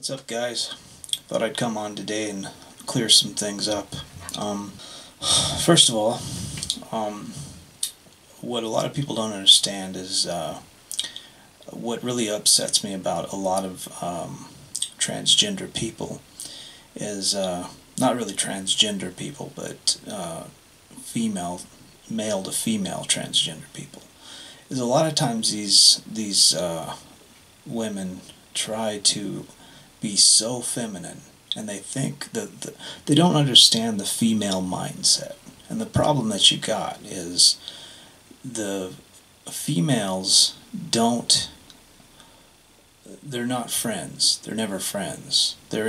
What's up, guys? Thought I'd come on today and clear some things up. First of all, what a lot of people don't understand is what really upsets me about a lot of transgender people is not really transgender people, but male to female transgender people. Is a lot of times these women try to be so feminine, and they think that they don't understand the female mindset. And the problem that you got is the females they're not friends. They're never friends. They're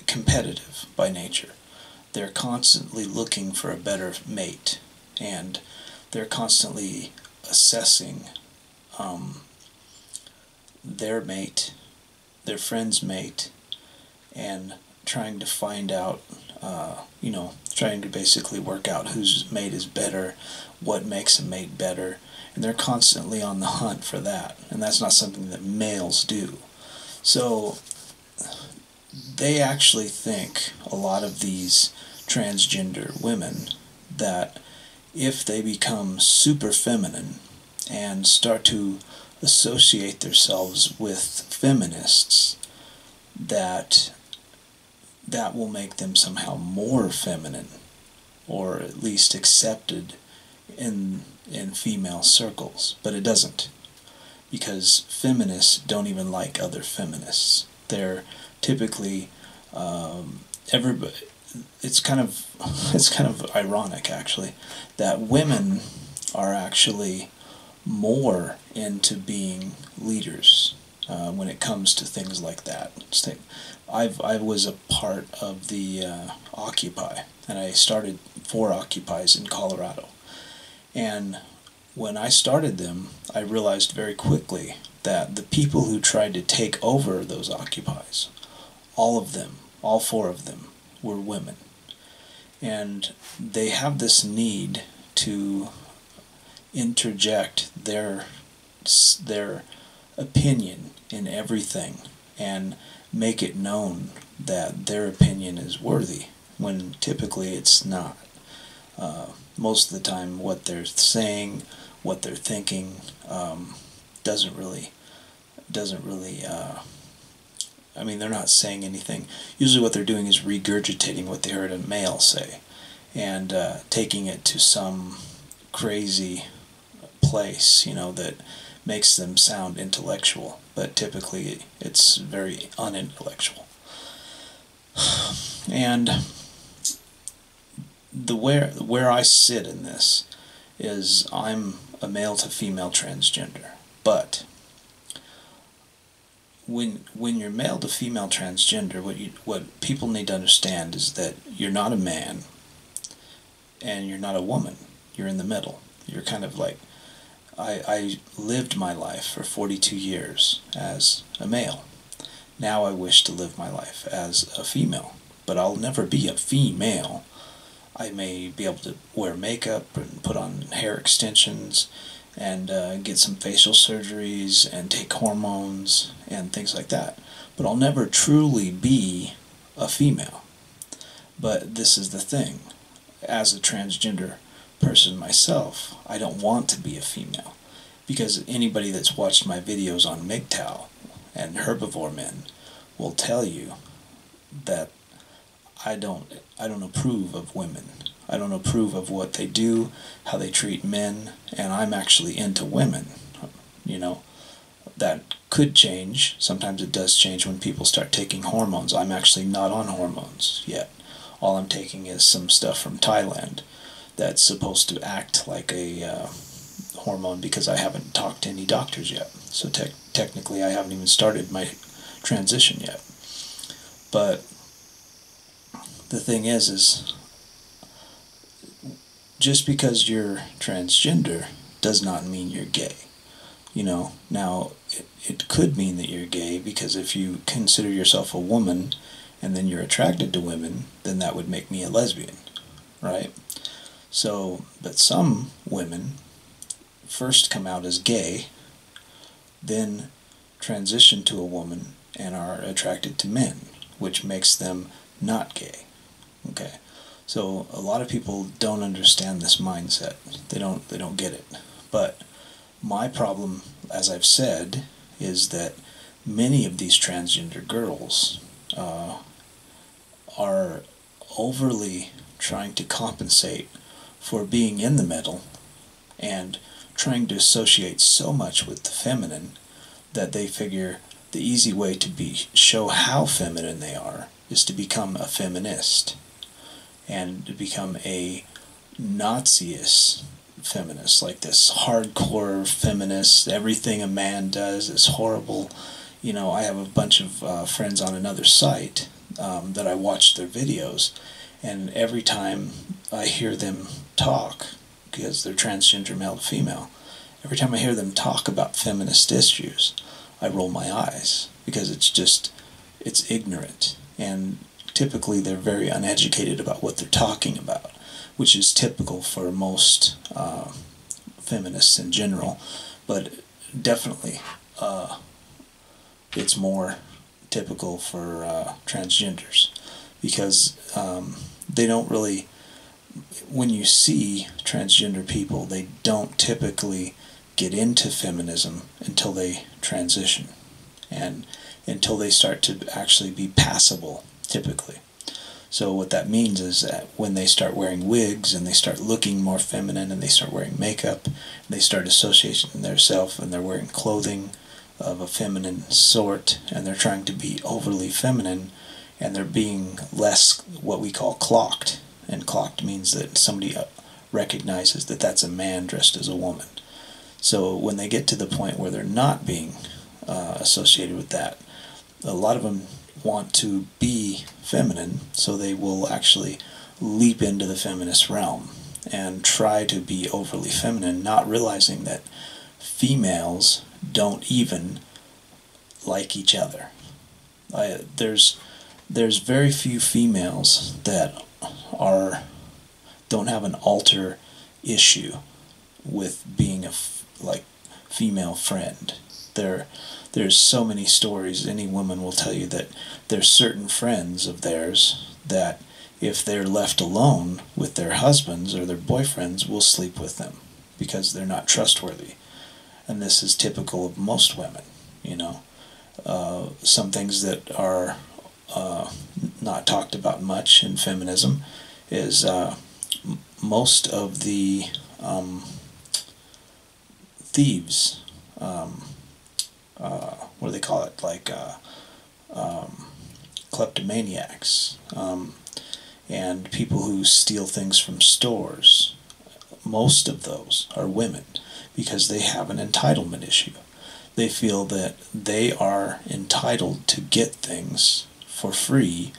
competitive by nature. They're constantly looking for a better mate, and they're constantly assessing their mate, their friend's mate, and trying to find out, trying to basically work out whose mate is better, what makes a mate better, and they're constantly on the hunt for that, and that's not something that males do. So they actually think, a lot of these transgender women, that if they become super feminine and start to associate themselves with feminists, that will make them somehow more feminine, or at least accepted in female circles. But it doesn't, because feminists don't even like other feminists. They're typically everybody. It's kind of ironic, actually, that women are actually more into being leaders when it comes to things like that. I was a part of the Occupy, and I started 4 Occupies in Colorado. And when I started them, I realized very quickly that the people who tried to take over those Occupies, all of them, all 4 of them, were women. And they have this need to interject their opinion in everything and make it known that their opinion is worthy, when typically it's not. Most of the time what they're saying, what they're thinking, doesn't really I mean, they're not saying anything. Usually what they're doing is regurgitating what they heard a male say, and taking it to some crazy place, that makes them sound intellectual, but typically it's very unintellectual. And where I sit in this is, I'm a male to female transgender, but when you're male to female transgender, what people need to understand is that you're not a man and you're not a woman. You're in the middle. You're kind of like, I lived my life for 42 years as a male. Now I wish to live my life as a female, but I'll never be a female. I may be able to wear makeup and put on hair extensions and get some facial surgeries and take hormones and things like that, but I'll never truly be a female. But this is the thing, as a transgender person myself, I don't want to be a female, because anybody that's watched my videos on MGTOW and herbivore men will tell you that I don't approve of women. I don't approve of what they do, how they treat men, and I'm actually into women. That could change. Sometimes it does change when people start taking hormones. I'm actually not on hormones yet. All I'm taking is some stuff from Thailand that's supposed to act like a hormone, because I haven't talked to any doctors yet. So technically I haven't even started my transition yet. But the thing is just because you're transgender does not mean you're gay. Now it could mean that you're gay, because if you consider yourself a woman and then you're attracted to women, then that would make me a lesbian, right? So, but some women first come out as gay, then transition to a woman, and are attracted to men, which makes them not gay. Okay, so a lot of people don't understand this mindset. They don't get it. But my problem, as I've said, is that many of these transgender girls are overly trying to compensate for being in the middle and trying to associate so much with the feminine that they figure the easy way to show how feminine they are is to become a feminist and to become a Nazi-ist feminist, like this hardcore feminist, everything a man does is horrible. You know, I have a bunch of friends on another site that I watch their videos, and every time I hear them talk, because they're transgender male to female, every time I hear them talk about feminist issues, I roll my eyes, because it's ignorant, and typically they're very uneducated about what they're talking about, which is typical for most feminists in general, but definitely it's more typical for transgenders, because they don't really, when you see transgender people, they don't typically get into feminism until they transition and until they start to actually be passable, typically. So what that means is that when they start wearing wigs and they start looking more feminine and they start wearing makeup and they start associating themselves and they're wearing clothing of a feminine sort and they're trying to be overly feminine and they're being less what we call clocked. And clocked means that somebody recognizes that that's a man dressed as a woman. So when they get to the point where they're not being associated with that, a lot of them want to be feminine, so they will actually leap into the feminist realm and try to be overly feminine, not realizing that females don't even like each other. There's very few females that don't have an alter issue with being a female friend. There's so many stories. Any woman will tell you that there's certain friends of theirs that if they're left alone with their husbands or their boyfriends will sleep with them because they're not trustworthy. And this is typical of most women, you know. Some things that are not talked about much in feminism is most of the thieves, what do they call it, kleptomaniacs, and people who steal things from stores, most of those are women because they have an entitlement issue. They feel that they are entitled to get things for free,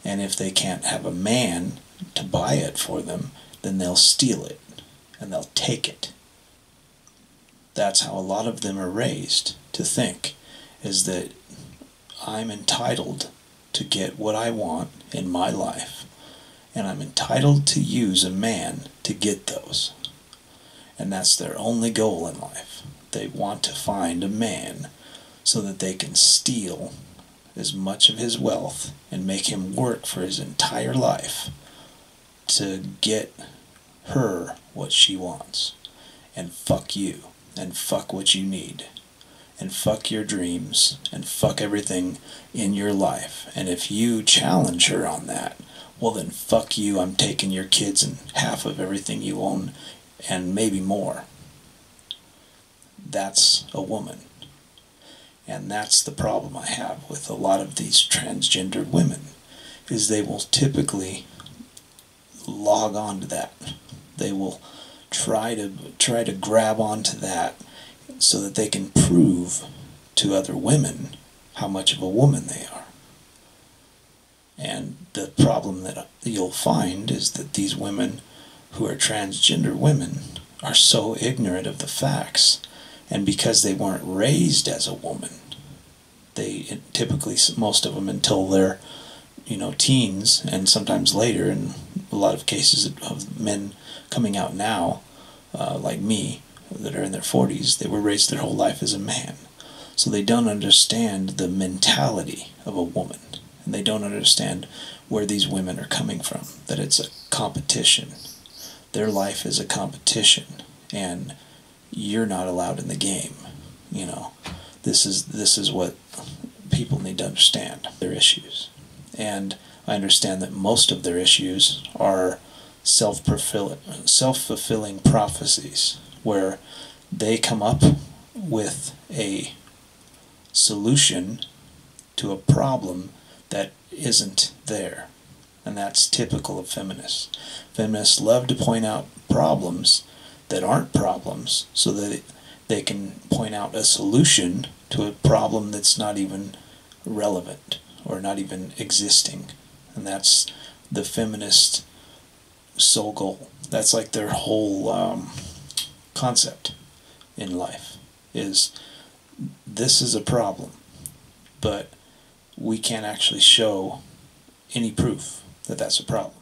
and if they can't have a man to buy it for them, then they'll steal it and they'll take it. That's how a lot of them are raised to think, is that I'm entitled to get what I want in my life, and I'm entitled to use a man to get those. And that's their only goal in life. They want to find a man so that they can steal as much of his wealth and make him work for his entire life to get her what she wants. And fuck you, and fuck what you need, and fuck your dreams, and fuck everything in your life. And if you challenge her on that, well then fuck you, I'm taking your kids and half of everything you own, and maybe more. That's a woman. And that's the problem I have with a lot of these transgender women, is they will typically log on to that. They will try to grab onto that so that they can prove to other women how much of a woman they are. And the problem that you'll find is that these women who are transgender women are so ignorant of the facts, and because they weren't raised as a woman, they typically, most of them until they're, teens, and sometimes later, in a lot of cases of men coming out now, like me, that are in their 40s, they were raised their whole life as a man. So they don't understand the mentality of a woman, and they don't understand where these women are coming from, that it's a competition. Their life is a competition, and you're not allowed in the game. You know, this is what people need to understand, their issues. And I understand that most of their issues are self-fulfilling prophecies, where they come up with a solution to a problem that isn't there. And that's typical of feminists. Feminists love to point out problems that aren't problems, so that they can point out a solution to a problem that's not even relevant or not even existing. And that's the feminist sole goal. That's like their whole concept in life, is this is a problem, but we can't actually show any proof that that's a problem.